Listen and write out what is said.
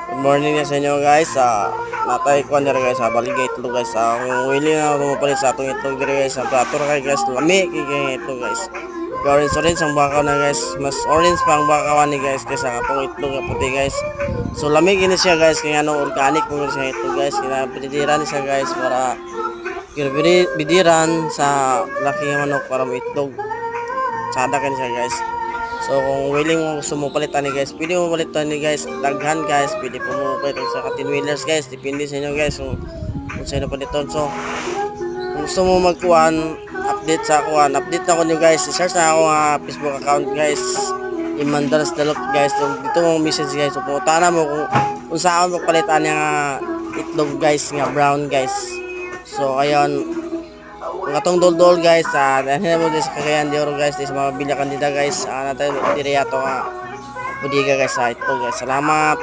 Good morning sa inyo guys. Natay ko nila guys. Baligay itlog guys. Kung willing na mapalit sa atong itlog diri guys. Ang plato kay guys. Lami kay itlog guys. Orange ang bakaw na guys. Mas orange pa ang bakaw ni guys kaysa katong itlog na puti guys. So lami gini siya guys. Kaya organic mo siya itlog guys. Kaya pinidiran siya guys para bidiran sa laki ng manok para maitlog. Sada kan siya guys. So kung willing mo gusto mo palitan ni guys, pwede mo palitan ni guys, daghan guys, pwede po mo palitan sa 10 wheelers guys, depende sa inyo guys kung sino palitan. So kung gusto mo magkuhan, update sa kuhan, update na ko nyo guys, i-search na ako Facebook account guys, Imandaras Dalot guys. So dito mo message guys, so pumunta na mo kung saan mo palitan yung itlog guys, nga brown guys. So ayun, katong dol guys, dahil mo sa Cagayan de Oro guys, sa mga bilya kandida guys, natin diri ato budiga guys sa ito guys. Salamat.